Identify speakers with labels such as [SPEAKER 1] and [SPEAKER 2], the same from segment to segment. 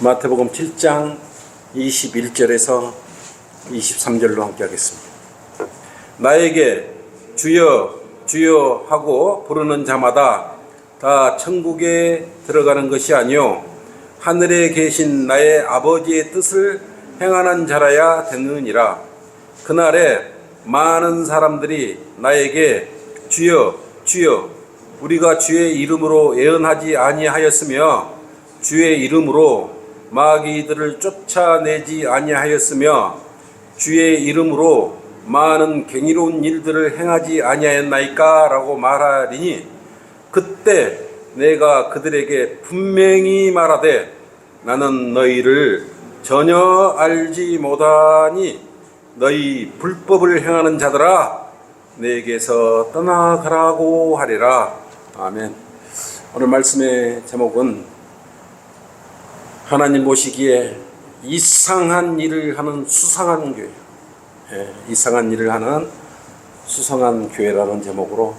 [SPEAKER 1] 마태복음 7장 21절에서 23절로 함께 하겠습니다. 나에게 주여 주여 하고 부르는 자마다 다 천국에 들어가는 것이 아니요 하늘에 계신 나의 아버지의 뜻을 행하는 자라야 되느니라. 그날에 많은 사람들이 나에게 주여 주여 우리가 주의 이름으로 예언하지 아니하였으며 주의 이름으로 마귀들을 쫓아내지 아니하였으며 주의 이름으로 많은 경이로운 일들을 행하지 아니하였나이까 라고 말하리니 그때 내가 그들에게 분명히 말하되 나는 너희를 전혀 알지 못하니 너희 불법을 행하는 자들아 내게서 떠나가라고 하리라. 아멘. 오늘 말씀의 제목은 하나님 보시기에 이상한 일을 하는 수상한 교회, 이상한 일을 하는 수상한 교회라는 제목으로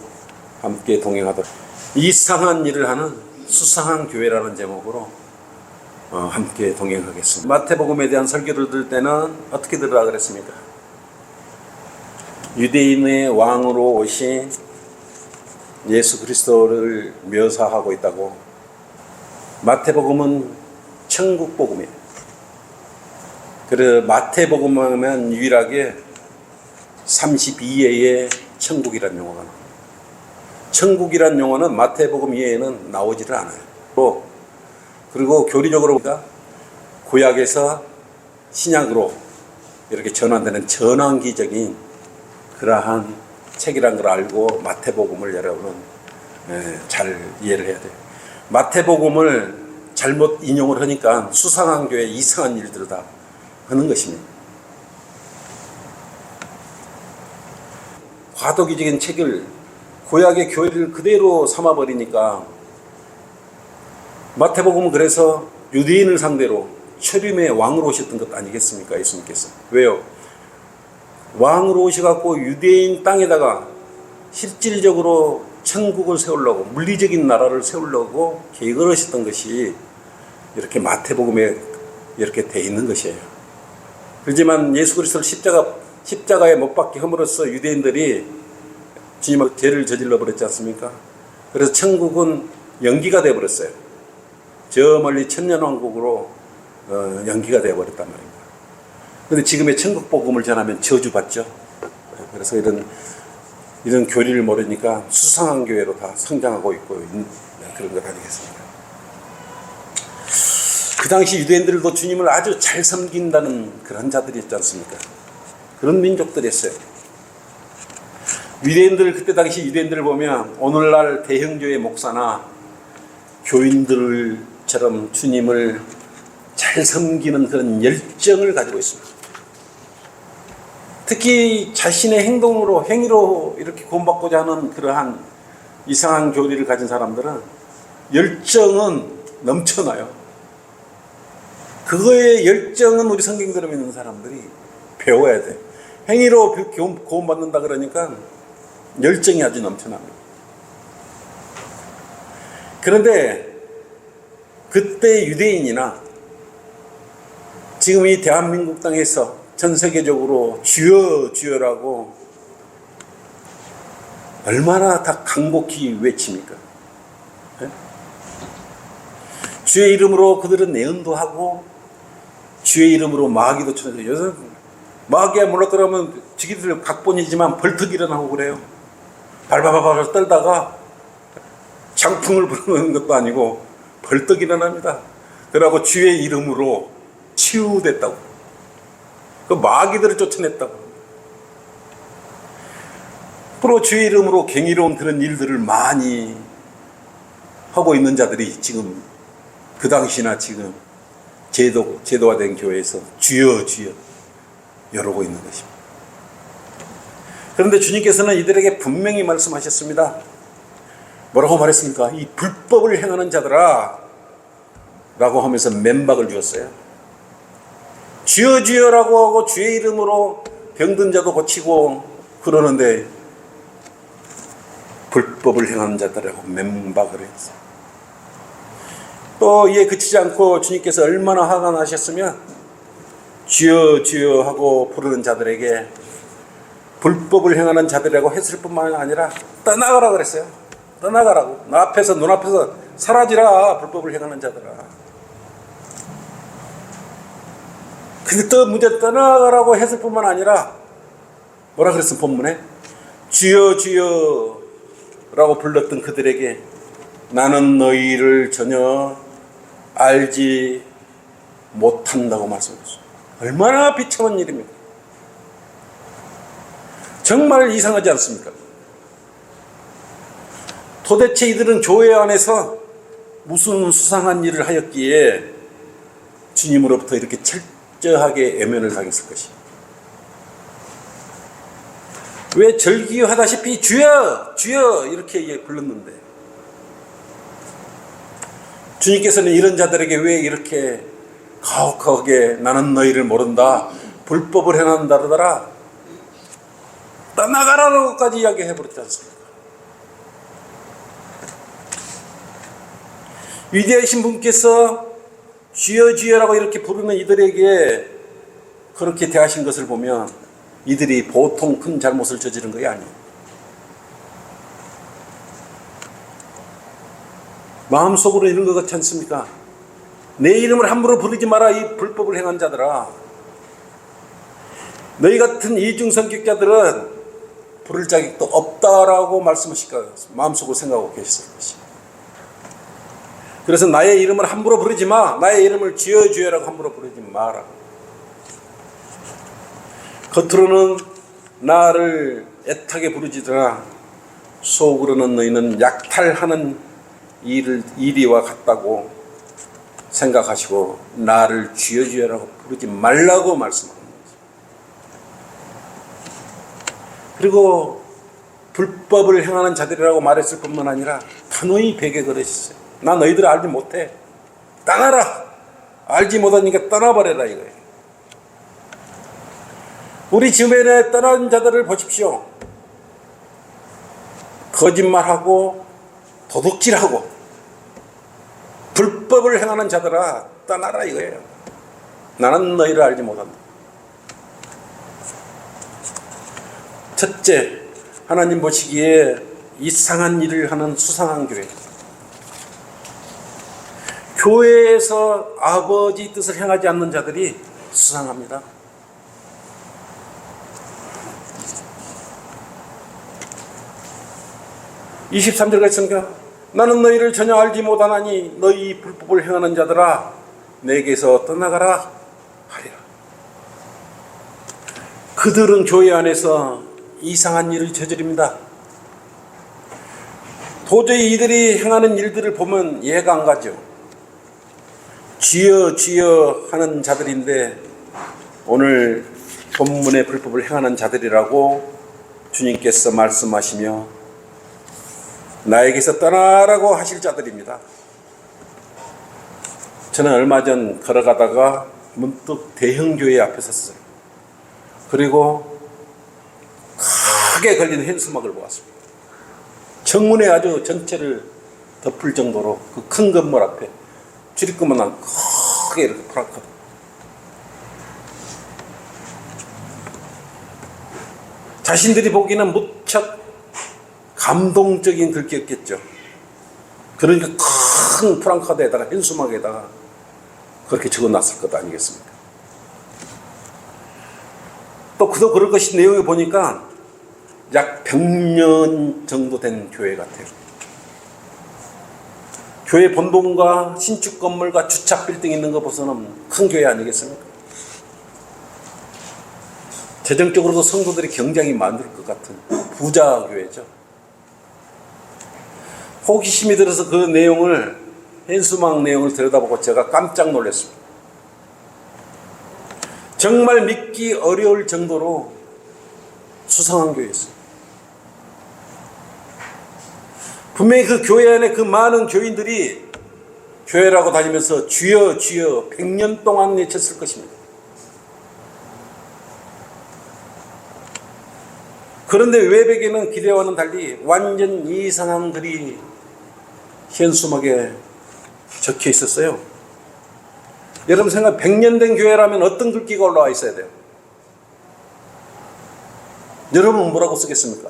[SPEAKER 1] 함께 동행하도록, 이상한 일을 하는 수상한 교회라는 제목으로 함께 동행하겠습니다. 마태복음에 대한 설교를 들을 때는 어떻게 들으라 그랬습니까? 유대인의 왕으로 오신 예수 그리스도를 묘사하고 있다고. 마태복음은 천국복음이에요. 그래서 마태복음 하면 유일하게 32회의 천국이라는 용어가 나와요. 천국이라는 용어는 마태복음 이외에는 나오지를 않아요. 그리고 교리적으로 구약에서 신약으로 이렇게 전환되는 전환기적인 그러한 책이란 걸 알고 마태복음을 여러분은 잘 이해를 해야 돼요. 마태복음을 잘못 인용을 하니까 수상한 교회 이상한 일들을 다 하는 것입니다. 과도기적인 책을 구약의 교리를 그대로 삼아버리니까 마태복음은 그래서 유대인을 상대로 초림의 왕으로 오셨던 것 아니겠습니까? 예수님께서. 왜요? 왕으로 오셔갖고 유대인 땅에다가 실질적으로 천국을 세우려고, 물리적인 나라를 세우려고 계획을 하셨던 것이 이렇게 마태복음에 이렇게 돼 있는 것이에요. 그렇지만 예수 그리스도를 십자가에 못 박게 함으로써 유대인들이 주님하고 죄를 저질러 버렸지 않습니까? 그래서 천국은 연기가 돼 버렸어요. 저 멀리 천년왕국으로 연기가 돼 버렸단 말입니다. 그런데 지금의 천국 복음을 전하면 저주받죠. 그래서 이런 교리를 모르니까 수상한 교회로 다 성장하고 있고 그런 것 아니겠습니까? 그 당시 유대인들도 주님을 아주 잘 섬긴다는 그런 자들이 있지 않습니까? 그런 민족들이었어요. 그때 당시 유대인들을 보면 오늘날 대형교회 목사나 교인들처럼 주님을 잘 섬기는 그런 열정을 가지고 있습니다. 특히 자신의 행위로 이렇게 구원받고자 하는 그러한 이상한 교리를 가진 사람들은 열정은 넘쳐나요. 그거의 열정은 우리 성경대로 믿는 사람들이 배워야 돼. 행위로 구원받는다 그러니까 열정이 아주 넘쳐납니다. 그런데 그때 유대인이나 지금 이 대한민국 땅에서 전 세계적으로 주여 주여라고 얼마나 다 간곡히 외칩니까? 네? 주의 이름으로 그들은 예언도 하고 주의 이름으로 마귀도 쳐내요. 요새 마귀야 몰랐더라면 지기들 각본이지만 벌떡 일어나고 그래요. 발발발발 떨다가 장풍을 부르는 것도 아니고 벌떡 일어납니다. 그러고 주의 이름으로 치유됐다고. 그 마귀들을 쫓아냈다고. 앞으로 주의 이름으로 경이로운 그런 일들을 많이 하고 있는 자들이 지금 그 당시나 지금 제도화된 교회에서 주여 주여 이러고 있는 것입니다. 그런데 주님께서는 이들에게 분명히 말씀하셨습니다. 뭐라고 말했습니까? 이 불법을 행하는 자들아 라고 하면서 맨박을 주었어요. 주여 주여라고 하고 주의 이름으로 병든 자도 고치고 그러는데 불법을 행하는 자들하고 맨박을 했어요. 또 이에 그치지 않고 주님께서 얼마나 화가 나셨으면 주여 주여 하고 부르는 자들에게 불법을 행하는 자들이라고 했을 뿐만 아니라 떠나가라 그랬어요. 떠나가라고. 나 앞에서, 눈앞에서 사라지라, 불법을 행하는 자들아. 근데 또 문제 떠나가라고 했을 뿐만 아니라 뭐라 그랬어 본문에? 주여 주여 라고 불렀던 그들에게 나는 너희를 전혀 알지 못한다고 말씀하셨어요. 얼마나 비참한 일입니까? 정말 이상하지 않습니까? 도대체 이들은 교회 안에서 무슨 수상한 일을 하였기에 주님으로부터 이렇게 철저하게 애면을 당했을 것이? 왜 절기하다시피 주여 주여 이렇게 불렀는데 주님께서는 이런 자들에게 왜 이렇게 가혹하게 나는 너희를 모른다, 불법을 행한다더라, 떠나가라고까지 이야기해버렸지 않습니까? 위대하신 분께서 주여 주여라고 이렇게 부르는 이들에게 그렇게 대하신 것을 보면 이들이 보통 큰 잘못을 저지른 것이 아니에요. 마음속으로 이런 것 같지 않습니까? 내 이름을 함부로 부르지 마라, 이 불법을 행한 자들아. 너희 같은 이중성격자들은 부를 자격도 없다라고 말씀하실까 마음속으로 생각하고 계셨을 것이. 그래서 나의 이름을 함부로 부르지 마, 나의 이름을 주여 주여라고 함부로 부르지 마라. 겉으로는 나를 애타게 부르지더라 속으로는 너희는 약탈하는 일이와 같다고 생각하시고 나를 주여 주여라고 부르지 말라고 말씀합니다. 그리고 불법을 행하는 자들이라고 말했을 뿐만 아니라 단호히 베개 걸으셨어요. 나 너희들 알지 못해. 떠나라. 알지 못하니까 떠나버려라 이거예요. 우리 주변에 떠난 자들을 보십시오. 거짓말하고 도둑질하고 불법을 행하는 자들아 떠나라 이거예요. 나는 너희를 알지 못한다. 첫째, 하나님 보시기에 이상한 일을 하는 수상한 교회. 교회에서 아버지 뜻을 행하지 않는 자들이 수상합니다. (23절) 같습니까? 나는 너희를 전혀 알지 못하나니 너희 불법을 행하는 자들아 내게서 떠나가라 하리라. 그들은 교회 안에서 이상한 일을 저지릅니다. 도저히 이들이 행하는 일들을 보면 이해가 안 가죠. 주여 주여 하는 자들인데 오늘 본문의 불법을 행하는 자들이라고 주님께서 말씀하시며 나에게서 떠나라고 하실 자들입니다. 저는 얼마 전 걸어가다가 문득 대형교회 앞에 섰어요. 그리고 크게 걸린 현수막을 보았습니다. 정문에 아주 전체를 덮을 정도로 그 큰 건물 앞에 출입구만 크게 이렇게 플라카드. 자신들이 보기에는 무척 감동적인 글귀였겠죠. 그러니까 큰 프랑카드에다가 현수막에다가 그렇게 적어놨을 것 아니겠습니까? 또 그도 그럴 것이 내용을 보니까 약 100년 정도 된 교회 같아요. 교회 본동과 신축 건물과 주차 빌딩 있는 거 보서는 큰 교회 아니겠습니까? 재정적으로도 성도들이 굉장히 많을 것 같은 부자 교회죠. 호기심이 들어서 그 내용을, 현수막 내용을 들여다보고 제가 깜짝 놀랐습니다. 정말 믿기 어려울 정도로 수상한 교회였어요. 분명히 그 교회 안에 그 많은 교인들이 교회라고 다니면서 주여 주여 100년 동안 외쳤을 것입니다. 그런데 외벽에는 기대와는 달리 완전 이상한 글이 현수막에 적혀 있었어요. 여러분 생각 100년 된 교회라면 어떤 글귀가 올라와 있어야 돼요? 여러분은 뭐라고 쓰겠습니까?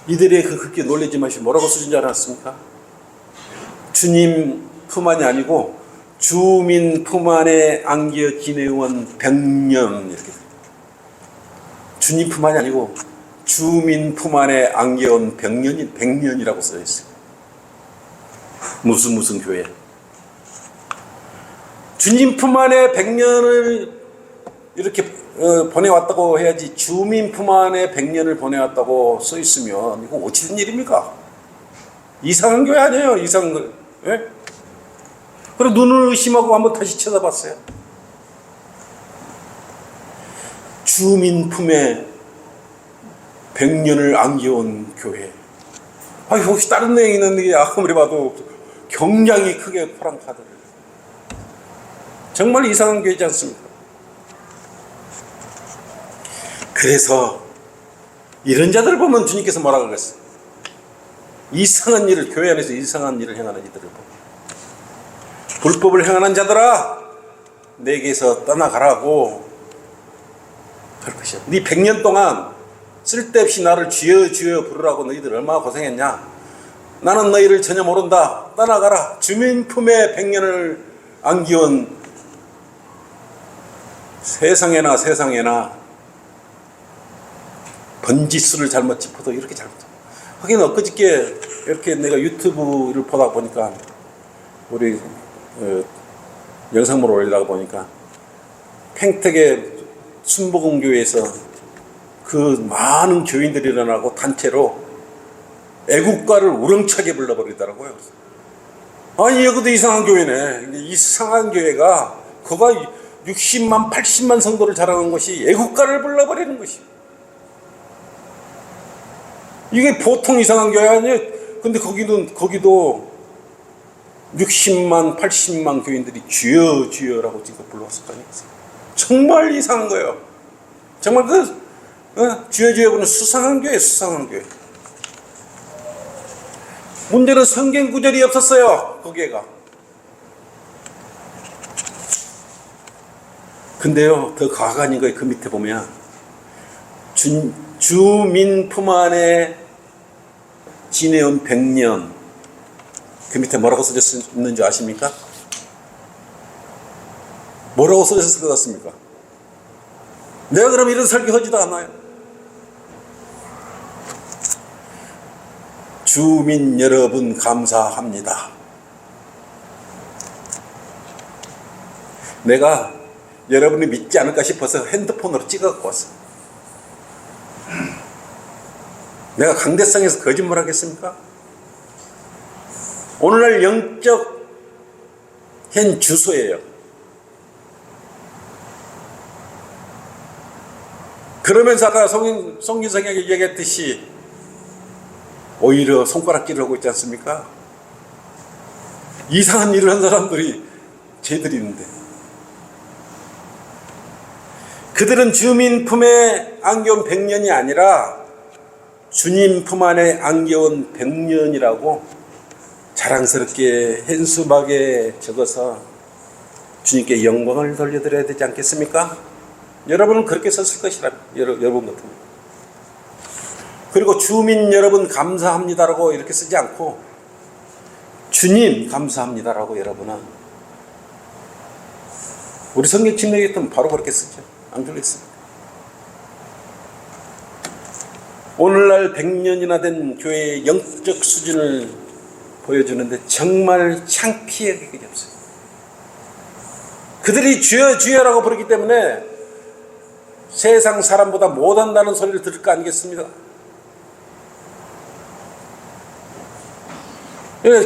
[SPEAKER 1] 이들의 그 글귀 놀라지 마시고 뭐라고 쓰신 줄 알았습니까? 주님 품 안이 아니고 주민 품 안에 안겨 지내온 100년 이렇게. 주님 품 안이 아니고 주민 품 안에 안겨온 100년이라고 써 있어요. 무슨 교회? 주님 품 안에 100년을 이렇게 보내왔다고 해야지 주민 품 안에 100년을 보내왔다고 써 있으면 이거 어찌 된 일입니까? 이상한 교회 아니에요. 이상한 거. 예? 그리고 눈을 의심하고 한번 다시 쳐다봤어요. 주민 품에 100년을 안겨온 교회. 혹시 다른 내용이 있는데 아무리 봐도 굉장히 크게 포랑카드를. 정말 이상한 교회지 않습니까? 그래서 이런 자들을 보면 주님께서 뭐라고 그랬어요? 이상한 일을, 교회 안에서 이상한 일을 행하는 이들을 보고 불법을 행하는 자들아 내게서 떠나가라고 그럴 것이야. 네 100년 동안 쓸데없이 나를 주여 주여 부르라고 너희들 얼마나 고생했냐. 나는 너희를 전혀 모른다. 떠나가라. 주민 품에 100년을 안기온 세상에나 번지수를 잘못 짚어도 이렇게 잘못. 하긴 엊그저께 이렇게 내가 유튜브를 보다 보니까 우리 영상물을 올리다가 보니까 팽택의 순복음교회에서 그 많은 교인들이 일어나고 단체로 애국가를 우렁차게 불러버리더라고요. 아니 여기도 이상한 교회네. 이상한 교회가 그가 60만 80만 성도를 자랑한 것이 애국가를 불러버리는 것이. 이게 보통 이상한 교회 아니에요. 근데 거기도 60만 80만 교인들이 주여 주여라고 지금 불러왔을 거 아니에요. 정말 이상한 거예요. 정말 주여 주여 부르는 수상한 교회, 수상한 교회. 문제는 성경 구절이 없었어요. 거기에가. 근데요, 더 가관인 거예요. 그 밑에 보면 주민 품 안에 지내온 100년. 그 밑에 뭐라고 써져 있는지 아십니까? 뭐라고 써졌을 것 같습니까? 내가 그럼 이런 설교하지도 않아요. 주민 여러분 감사합니다. 내가 여러분이 믿지 않을까 싶어서 핸드폰으로 찍어갖고 왔어요. 내가 강대상에서 거짓말 하겠습니까? 오늘날 영적 현 주소예요. 그러면서 아까 성경에 얘기했듯이 오히려 손가락질을 하고 있지 않습니까? 이상한 일을 한 사람들이 쟤들이 있는데 그들은 주민 품에 안겨온 100년이 아니라 주님 품 안에 안겨온 100년이라고 자랑스럽게 현수막에 적어서 주님께 영광을 돌려드려야 되지 않겠습니까? 여러분은 그렇게 썼을 것이라 여러분 같은. 그리고 주민 여러분 감사합니다라고 이렇게 쓰지 않고 주님 감사합니다라고 여러분은 우리 성경 침례했던 바로 그렇게 쓰죠. 안 그랬습니까? 오늘날 100년이나 된 교회의 영적 수준을 보여주는데 정말 창피하게 그게 없어요. 그들이 주여 주여라고 부르기 때문에 세상 사람보다 못한다는 소리를 들을 거 아니겠습니까?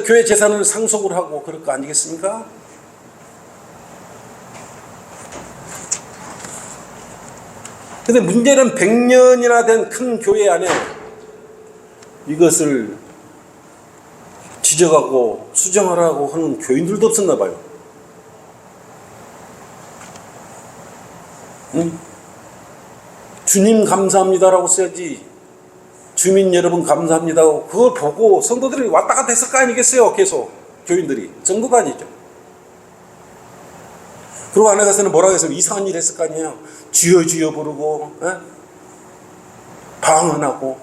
[SPEAKER 1] 교회 재산을 상속을 하고 그럴 거 아니겠습니까? 근데 문제는 100년이나 된 큰 교회 안에 이것을 지적하고 수정하라고 하는 교인들도 없었나 봐요. 주님 감사합니다라고 써야지 주민 여러분 감사합니다 하고 그걸 보고 성도들이 왔다 갔다 했을 거 아니겠어요? 계속 교인들이. 정도가 아니죠. 그리고 안에 가서는 뭐라고 해서 이상한 일 했을 거 아니에요. 주여 주여 부르고 방언하고.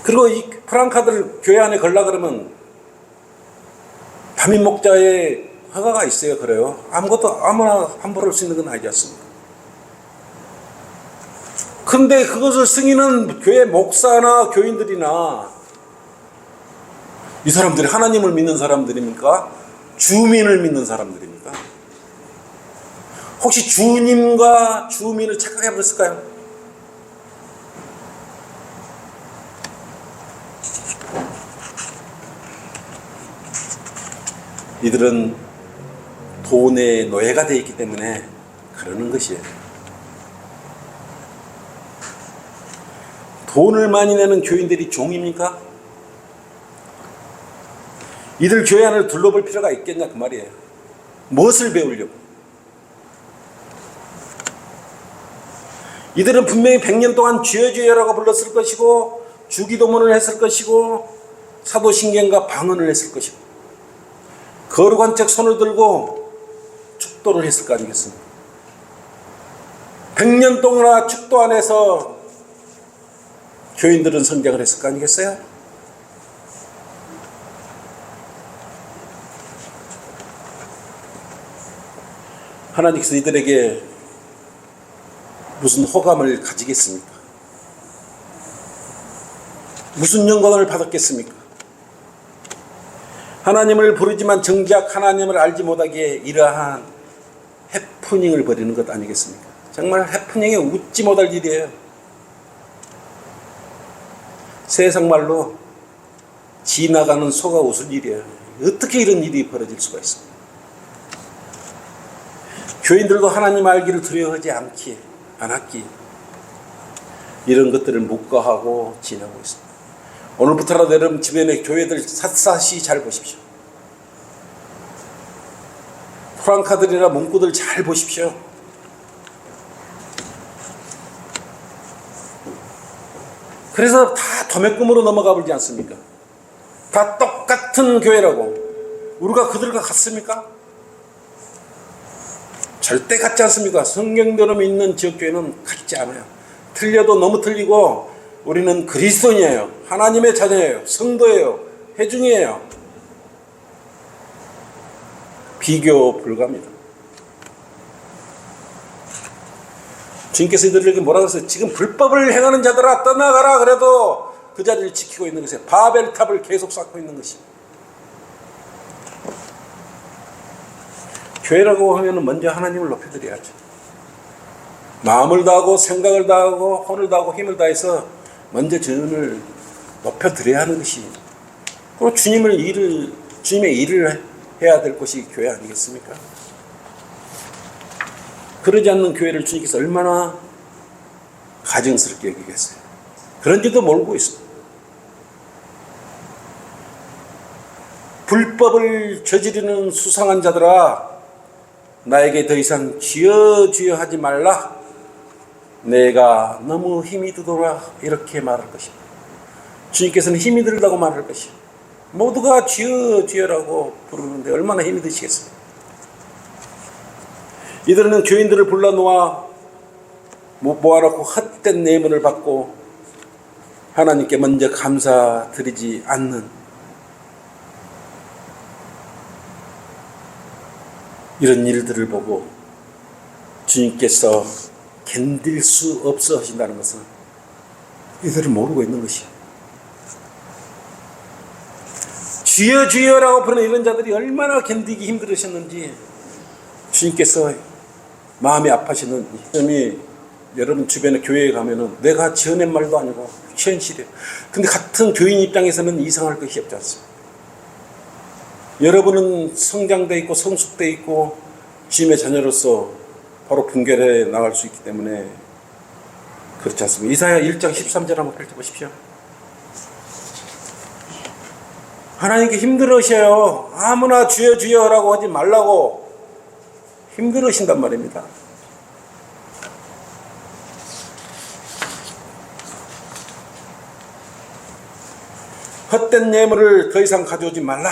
[SPEAKER 1] 그리고 이 프랑카들 교회 안에 걸라 그러면 담임 목자의 허가가 있어요. 그래요. 아무나 함부로 할 수 있는 건 아니지 않습니까? 근데 그것을 승인은 교회 목사나 교인들이나 이 사람들이 하나님을 믿는 사람들입니까? 주민을 믿는 사람들입니까? 혹시 주님과 주민을 착각해 버렸을까요? 이들은 돈의 노예가 되어 있기 때문에 그러는 것이에요. 돈을 많이 내는 교인들이 종입니까? 이들 교회 안을 둘러볼 필요가 있겠냐 그 말이에요. 무엇을 배우려고? 이들은 분명히 100년 동안 주여 주여라고 불렀을 것이고 주기도문을 했을 것이고 사도신경과 방언을 했을 것이고 거룩한 책 손을 들고 축도를 했을 거 아니겠습니까? 100년 동안 축도 안에서 교인들은 성장을 했을 거 아니겠어요? 하나님께서 이들에게 무슨 호감을 가지겠습니까? 무슨 영광을 받았겠습니까? 하나님을 부르지만 정작 하나님을 알지 못하기에 이러한 해프닝을 벌이는 것 아니겠습니까? 정말 해프닝에 웃지 못할 일이에요. 세상 말로 지나가는 소가 웃을 일이에요. 어떻게 이런 일이 벌어질 수가 있습니까? 교인들도 하나님 알기를 두려워하지 않았기 이런 것들을 묵과하고 지나고 있습니다. 오늘부터라도 여러분 주변의 교회들 샅샅이 잘 보십시오. 프랑카들이나 문구들 잘 보십시오. 그래서 다 도매금으로 넘어가 버리지 않습니까? 다 똑같은 교회라고. 우리가 그들과 같습니까? 절대 같지 않습니다. 성경대로 믿는 지역교회는 같지 않아요. 틀려도 너무 틀리고 우리는 그리스도인이에요. 하나님의 자녀예요. 성도예요. 회중이에요. 비교 불가합니다. 주님께서 이들에게 뭐라고 했어요? 지금 불법을 행하는 자들아 떠나가라. 그래도 그 자리를 지키고 있는 것이에요. 바벨탑을 계속 쌓고 있는 것입니다. 교회라고 하면 먼저 하나님을 높여드려야죠. 마음을 다하고 생각을 다하고 혼을 다하고 힘을 다해서 먼저 주님을 높여드려야 하는 것이, 그리고 주님의 일을 해야 될 것이 교회 아니겠습니까? 그러지 않는 교회를 주님께서 얼마나 가증스럽게 여기겠어요. 그런지도 모르고 있습니다. 불법을 저지르는 수상한 자들아 나에게 더 이상 주여 주여 하지 말라. 내가 너무 힘이 들더라. 이렇게 말할 것입니다. 주님께서는 힘이 들다고 말할 것입니다. 모두가 주여 주여라고 부르는데 얼마나 힘이 드시겠습니까? 이들은 교인들을 불러놓아 모아놓고 헛된 내문을 받고 하나님께 먼저 감사드리지 않는 이런 일들을 보고 주님께서 견딜 수 없어 하신다는 것은 이들을 모르고 있는 것이에요. 주여 주여라고 부르는 이런 자들이 얼마나 견디기 힘들으셨는지 주님께서 마음이 아파하시는 점이 여러분 주변에 교회에 가면은 내가 지어낸 말도 아니고 현실이에요. 근데 같은 교인 입장에서는 이상할 것이 없지 않습니까? 여러분은 성장되어 있고 성숙되어 있고 주님의 자녀로서 바로 분별해 나갈 수 있기 때문에 그렇지 않습니까? 이사야 1장 13절 한번 펼쳐보십시오. 하나님께 힘들으셔요. 아무나 주여 주여라고 하지 말라고 힘들으신단 말입니다. 헛된 예물을 더 이상 가져오지 말라.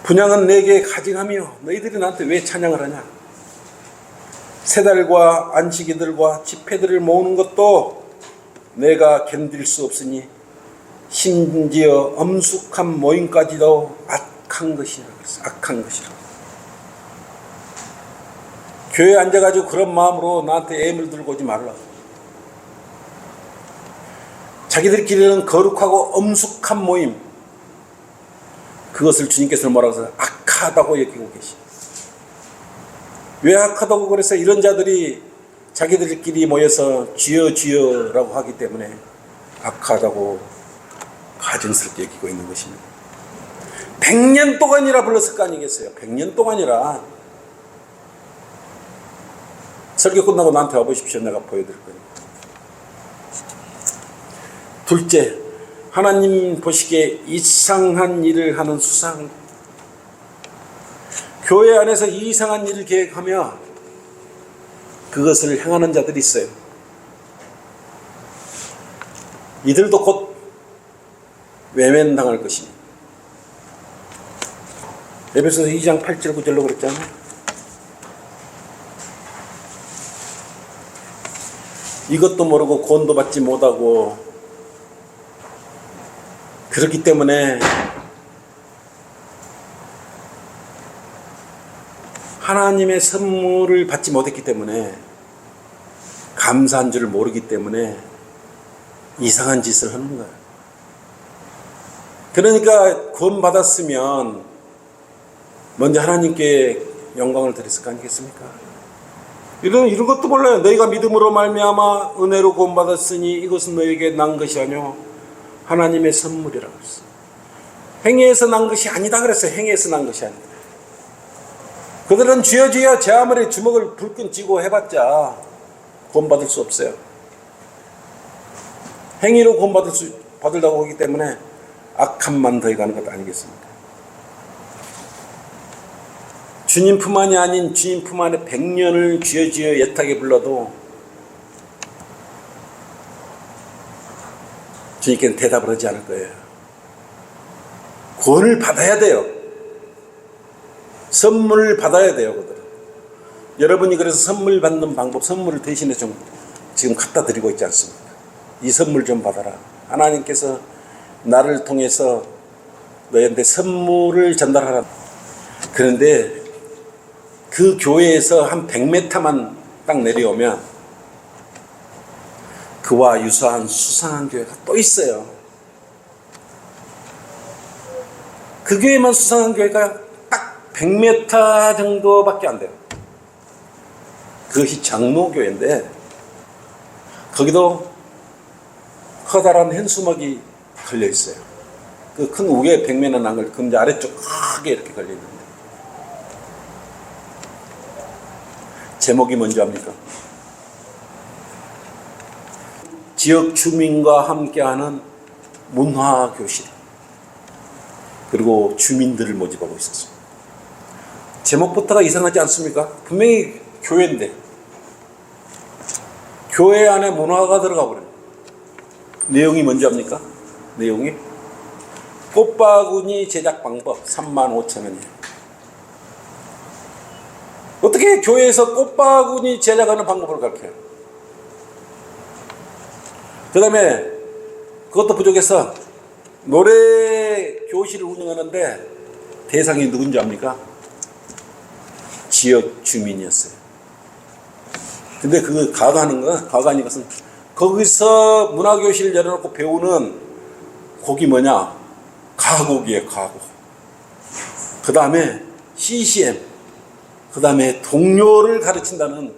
[SPEAKER 1] 분향은 내게 가증하며 너희들이 나한테 왜 찬양을 하냐. 세 달과 안식일들과 집회들을 모으는 것도 내가 견딜 수 없으니 심지어 엄숙한 모임까지도 악한 것이라 그랬어. 악한 것이라. 교회에 앉아가지고 그런 마음으로 나한테 예물 들고 오지 말라. 자기들끼리는 거룩하고 엄숙한 모임, 그것을 주님께서는 뭐라고 해서 악하다고 여기고 계시. 왜 악하다고 그래서 이런 자들이 자기들끼리 모여서 주여 주여라고 하기 때문에 악하다고 가증스럽게 여기고 있는 것입니다. 100년 동안이라 불렀을 거 아니겠어요. 100년 동안이라. 설교 끝나고 나한테 와보십시오. 내가 보여드릴 거예요. 둘째, 하나님 보시기에 이상한 일을 하는 수상. 교회 안에서 이상한 일을 계획하며 그것을 행하는 자들이 있어요. 이들도 곧 외면당할 것입니다. 에베소서 2장 8절 9절로 그랬잖아요. 이것도 모르고 구원도 받지 못하고 그렇기 때문에 하나님의 선물을 받지 못했기 때문에 감사한 줄을 모르기 때문에 이상한 짓을 하는 거예요. 그러니까 구원 받았으면 먼저 하나님께 영광을 드렸을 거 아니겠습니까? 이런 것도 몰라요. 너희가 믿음으로 말미암아 은혜로 구원 받았으니 이것은 너희에게 난 것이 아니오 하나님의 선물이라고 했어요. 행위에서 난 것이 아니다 그랬어요. 행위에서 난 것이 아니다. 그들은 주여 주여 제 아무리 주먹을 불끈 쥐고 해봤자 구원받을 수 없어요. 행위로 구원받으려고 하기 때문에 악함만 더해가는 것 아니겠습니까? 주님 품 안이 아닌 주님 품 안에 100년을 주여 주여 애타게 불러도 주님께는 대답을 하지 않을 거예요. 구원을 받아야 돼요. 선물을 받아야 돼요. 그들은. 여러분이 그래서 선물 받는 방법, 선물을 대신에 좀 지금 갖다 드리고 있지 않습니까? 이 선물 좀 받아라. 하나님께서 나를 통해서 너희한테 선물을 전달하라. 그런데 그 교회에서 한 100m만 딱 내려오면 그와 유사한 수상한 교회가 또 있어요. 그 교회만 수상한 교회가 딱 100m 정도밖에 안 돼요. 그것이 장로교회인데 거기도 커다란 현수막이 걸려 있어요. 그 큰 우에 100m는 안 걸려. 근데 아래쪽 크게 이렇게 걸려 있는데 제목이 뭔지 압니까? 지역 주민과 함께하는 문화교실, 그리고 주민들을 모집하고 있었습니다. 제목부터가 이상하지 않습니까? 분명히 교회인데 교회 안에 문화가 들어가 버려요. 내용이 뭔지 압니까? 내용이 꽃바구니 제작 방법 35,000원이에요. 어떻게 교회에서 꽃바구니 제작하는 방법을 가르쳐요? 그 다음에 그것도 부족해서 노래 교실을 운영하는데 대상이 누군지 압니까? 지역 주민이었어요. 근데 그 가가하는 것은 거기서 문화교실 열어놓고 배우는 곡이 뭐냐? 가곡이에요, 가곡. 그 다음에 CCM, 그 다음에 동료를 가르친다는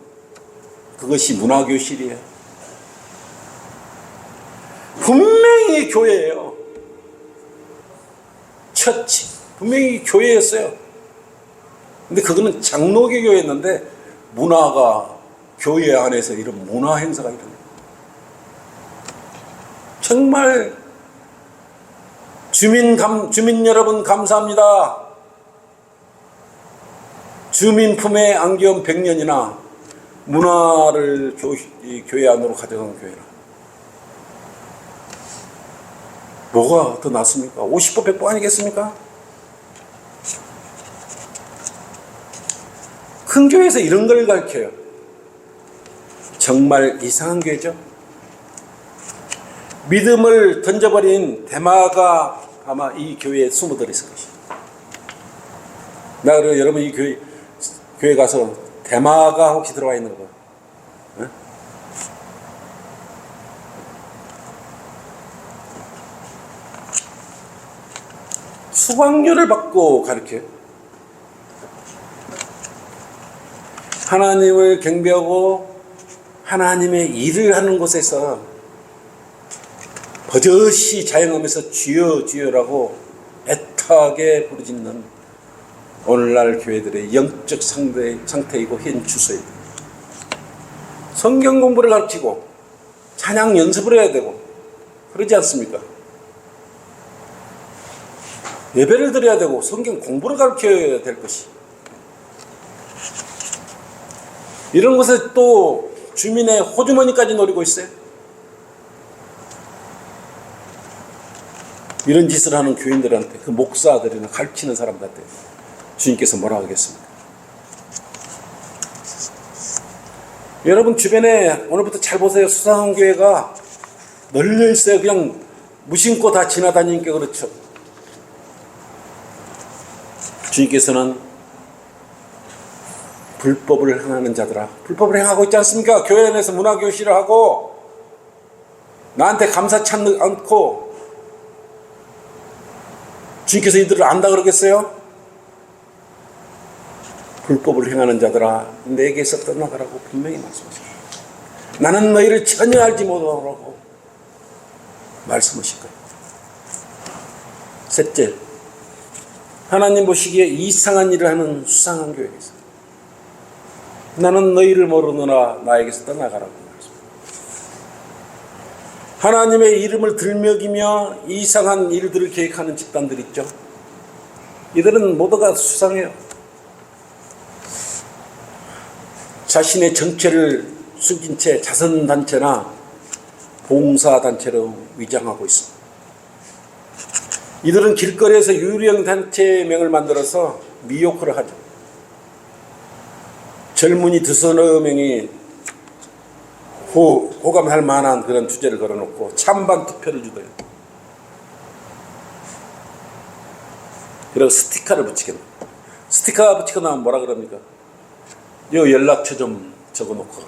[SPEAKER 1] 그것이 문화교실이에요. 분명히 교회예요. 처치, 분명히 교회였어요. 근데 그거는 장로교 교회였는데 문화가 교회 안에서 이런 문화 행사가 일어나요. 정말 주민 여러분 감사합니다. 주민 품에 안겨온 100년이나 문화를 교회 안으로 가져간 교회라. 뭐가 더 낫습니까? 50보 100보 아니겠습니까? 큰 교회에서 이런 걸 가르쳐요. 정말 이상한 교회죠. 믿음을 던져버린 대마가 아마 이 교회에 숨어들어 있을 것이에요. 나 그래요. 여러분 이 교회 가서 대마가 혹시 들어와 있는 거 네? 수강료를 받고 가르쳐요. 하나님을 경배하고 하나님의 일을 하는 곳에서 버젓이 자영하면서 주여 주여라고 애타게 부르짖는 오늘날 교회들의 영적 상태이고 현 추세입니다. 성경 공부를 가르치고 찬양 연습을 해야 되고 그러지 않습니까? 예배를 드려야 되고 성경 공부를 가르쳐야 될 것이, 이런 것에 또 주민의 호주머니까지 노리고 있어요. 이런 짓을 하는 교인들한테, 그 목사들이나 가르치는 사람들한테 주님께서 뭐라 하겠습니까? 여러분 주변에 오늘부터 잘 보세요. 수상한 교회가 널려 있어요. 그냥 무심코 다 지나다니니까 그렇죠. 주님께서는 불법을 행하는 자들아, 불법을 행하고 있지 않습니까? 교회 안에서 문화교실을 하고 나한테 감사 찾지 않고 주님께서 이들을 안다 그러겠어요? 불법을 행하는 자들아 내게서 떠나가라고 분명히 말씀하십니다. 나는 너희를 전혀 알지 못하라고 말씀하실 거예요. 셋째, 하나님 보시기에 이상한 일을 하는 수상한 교회에서 나는 너희를 모르느라 나에게서 떠나가라고 말씀합니다. 하나님의 이름을 들먹이며 이상한 일들을 계획하는 집단들 있죠. 이들은 모두가 수상해요. 자신의 정체를 숨긴 채 자선단체나 봉사단체로 위장하고 있습니다. 이들은 길거리에서 유령 단체의 명을 만들어서 미혹을 하죠. 젊은이 두서너 명이 호감할 만한 그런 주제를 걸어놓고 찬반 투표를 주더요. 그리고 스티커를 붙이게 놔. 스티커 붙이고 나면 뭐라 그럽니까? 요 연락처 좀 적어놓고.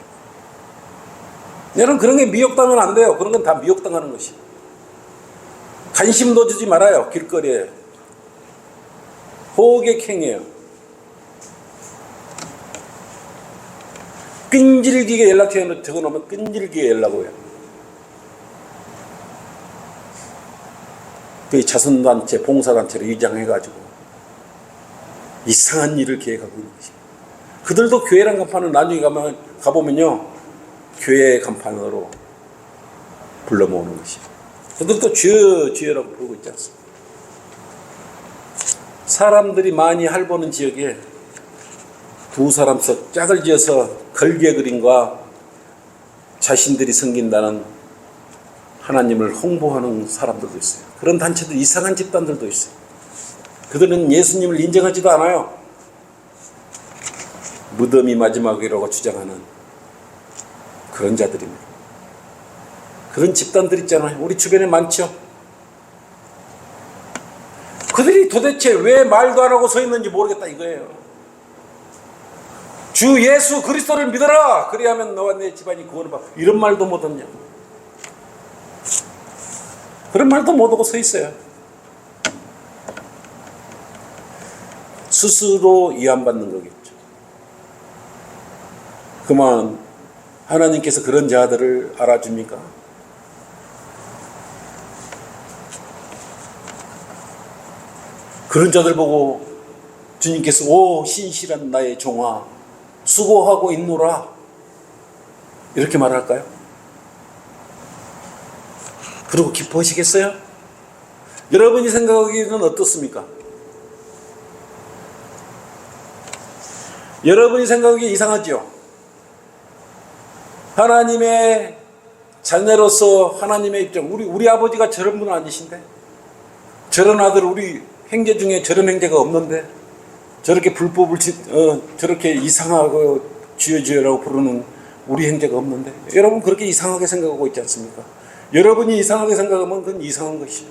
[SPEAKER 1] 여러분 그런 게 미혹당하면 안 돼요. 그런 건 다 미혹당하는 것이. 관심도 주지 말아요. 길거리에. 호객행위예요. 끈질기게 연락처에 적어놓으면 끈질기게 연락을 해요. 그 자선단체, 봉사단체를 위장해가지고 이상한 일을 계획하고 있는 것입니다. 그들도 교회란 간판을 나중에 가보면요, 교회의 간판으로 불러 모으는 것입니다. 그들도 주여 주여라고 부르고 있지 않습니까? 사람들이 많이 할보는 지역에 두 사람씩 짝을 지어서 걸개 그림과 자신들이 섬긴다는 하나님을 홍보하는 사람들도 있어요. 그런 단체들, 이상한 집단들도 있어요. 그들은 예수님을 인정하지도 않아요. 무덤이 마지막이라고 주장하는 그런 자들입니다. 그런 집단들 있잖아요. 우리 주변에 많죠. 그들이 도대체 왜 말도 안 하고 서 있는지 모르겠다 이거예요. 주 예수 그리스도를 믿어라. 그리하면 너와 내 집안이 구원을 받아. 이런 말도 못하냐. 그런 말도 못하고 서 있어요. 스스로 위안받는 거겠죠. 그만 하나님께서 그런 자들을 알아줍니까? 그런 자들 보고 주님께서 오 신실한 나의 종아 수고하고 있노라 이렇게 말할까요? 그러고 기뻐하시겠어요? 여러분이 생각하기에는 어떻습니까? 여러분이 생각하기에 이상하죠? 하나님의 자녀로서 하나님의 입장, 우리 아버지가 저런 분 아니신데, 저런 아들 우리 형제 중에 저런 형제가 없는데, 저렇게 불법을 저렇게 이상하고 주여주여라고 부르는 우리 형제가 없는데, 여러분 그렇게 이상하게 생각하고 있지 않습니까? 여러분이 이상하게 생각하면 그건 이상한 것이에요.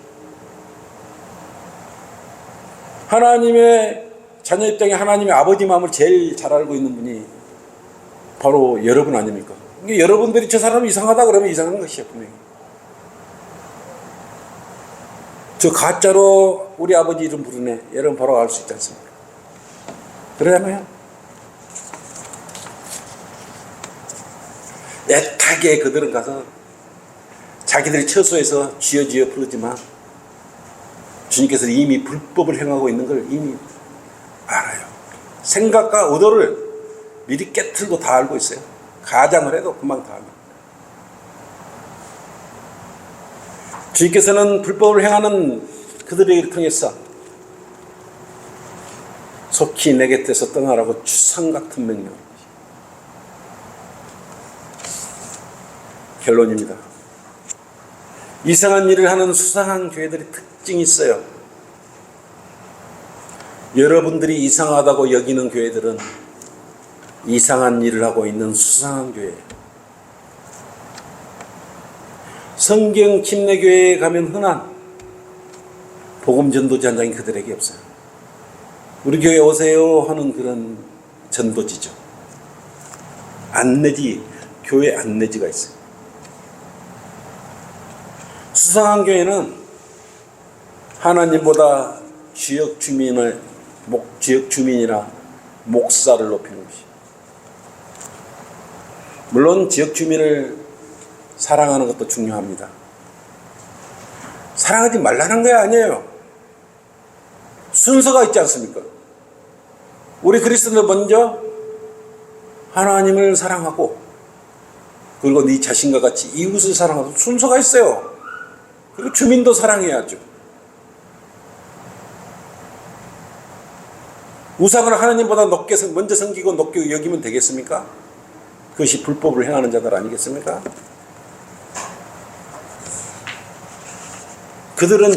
[SPEAKER 1] 하나님의 자녀 입장에 하나님의 아버지 마음을 제일 잘 알고 있는 분이 바로 여러분 아닙니까? 그러니까 여러분들이 저 사람 이상하다 그러면 이상한 것이에요, 분명히. 저 가짜로 우리 아버지 이름 부르네, 여러분 바로 알 수 있지 않습니까? 그러잖아요. 애타게 그들은 가서 자기들이 처소에서 쥐어 부르지만 주님께서는 이미 불법을 행하고 있는 걸 이미 알아요. 생각과 의도를 미리 깨트리고 다 알고 있어요. 가장을 해도 금방 다 압니다. 주님께서는 불법을 행하는 그들에게 통해서 속히 내 곁에서 떠나라고 추상 같은 명령. 결론입니다. 이상한 일을 하는 수상한 교회들이 특징이 있어요. 여러분들이 이상하다고 여기는 교회들은 이상한 일을 하고 있는 수상한 교회예요. 성경 침례교회에 가면 흔한 복음 전도지 한 장이 그들에게 없어요. 우리 교회 오세요 하는 그런 전도지죠. 안내지, 교회 안내지가 있어요. 수상한 교회는 하나님보다 지역 주민이나 목사를 높이는 것이. 물론 지역 주민을 사랑하는 것도 중요합니다. 사랑하지 말라는 게 아니에요. 순서가 있지 않습니까? 우리 그리스도는 먼저 하나님을 사랑하고, 그리고 네 자신과 같이 이웃을 사랑하고 순서가 있어요. 그리고 주민도 사랑해야죠. 우상을 하나님보다 높게 먼저 섬기고 높게 여기면 되겠습니까? 그것이 불법을 행하는 자들 아니겠습니까? 그들은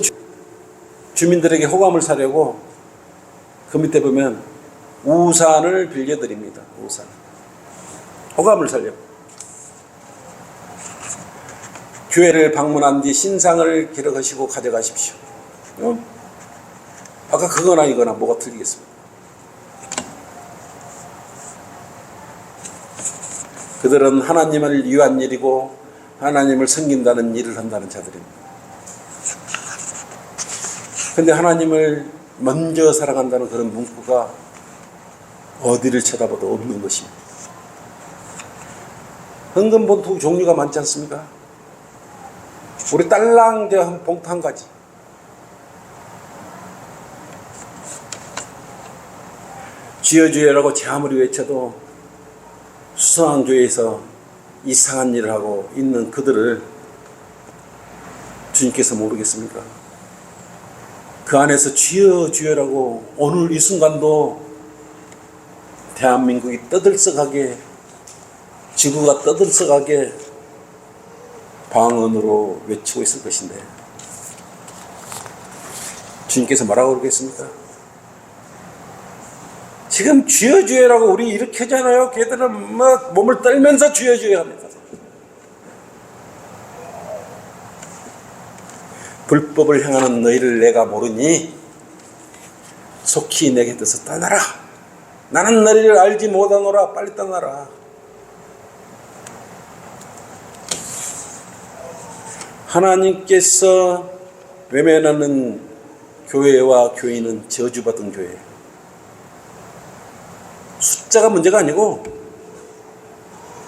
[SPEAKER 1] 주민들에게 호감을 사려고 그 밑에 보면 우산을 빌려드립니다. 우산. 호감을 사려고. 교회를 방문한 뒤 신상을 기록하시고 가져가십시오. 아까 그거나 이거나 뭐가 틀리겠습니까? 그들은 하나님을 위한 일이고 하나님을 섬긴다는 일을 한다는 자들입니다. 그런데 하나님을 먼저 사랑한다는 그런 문구가 어디를 쳐다봐도 없는 것입니다. 헌금본투 종류가 많지 않습니까? 우리 딸랑제 한 봉투 한 가지. 주여주여라고 제 아무리 외쳐도 수상한 교회에서 이상한 일을 하고 있는 그들을 주님께서 모르겠습니까? 그 안에서 주여주여라고 오늘 이 순간도 대한민국이 떠들썩하게, 지구가 떠들썩하게 방언으로 외치고 있을 것인데 주님께서 뭐라고 그러겠습니까? 지금 주여주여라고 우리 이렇게 하잖아요. 걔들은 막 몸을 떨면서 주여주여 합니다. 불법을 행하는 너희를 내가 모르니 속히 내 곁에서 떠나라. 나는 너희를 알지 못하노라. 빨리 떠나라. 하나님께서 외면하는 교회와 교인은 저주받은 교회예요. 숫자가 문제가 아니고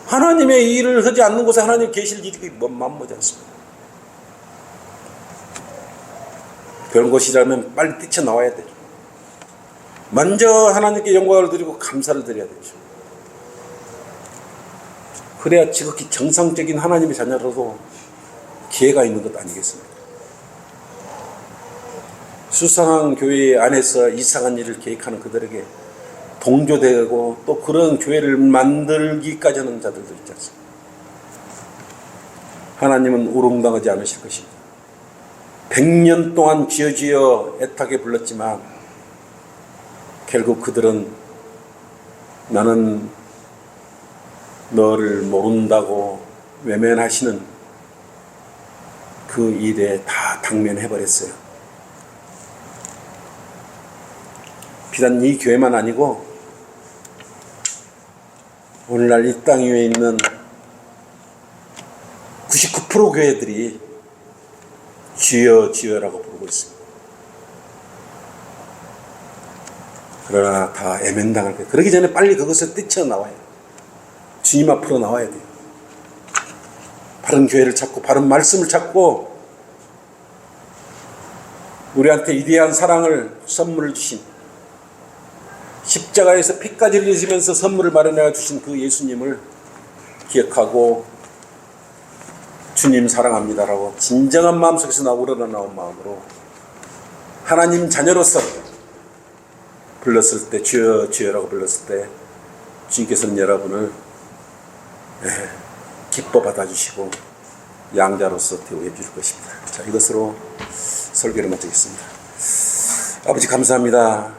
[SPEAKER 1] 하나님의 일을 하지 않는 곳에 하나님 계실 일이 만무지 않습니다. 그런 곳이라면 빨리 뛰쳐나와야 되죠. 먼저 하나님께 영광을 드리고 감사를 드려야 되죠. 그래야 지극히 정상적인 하나님의 자녀로도 기회가 있는 것 아니겠습니까? 수상한 교회 안에서 이상한 일을 계획하는 그들에게 동조되고 또 그런 교회를 만들기까지 하는 자들도 있지 않습니까? 하나님은 우롱당하지 않으실 것입니다. 100년 동안 주여 주여 애타게 불렀지만 결국 그들은 나는 너를 모른다고 외면하시는 그 일에 다 당면해버렸어요. 비단 이 교회만 아니고 오늘날 이 땅 위에 있는 99% 교회들이 주여 주여라고 부르고 있습니다. 그러나 다 애면당할 거예요. 그러기 전에 빨리 그것을 뛰쳐나와야 돼요. 주님 앞으로 나와야 돼요. 바른 교회를 찾고 바른 말씀을 찾고 우리한테 위대한 사랑을 선물을 주신, 십자가에서 피까지 흘리시면서 선물을 마련해 주신 그 예수님을 기억하고 주님 사랑합니다라고 진정한 마음속에서 우러나온 마음으로 하나님 자녀로서 불렀을 때, 주여 주여라고 불렀을 때 주님께서는 여러분을 기뻐 받아주시고 양자로서 대우해 줄 것입니다. 자, 이것으로 설교를 마치겠습니다. 아버지 감사합니다.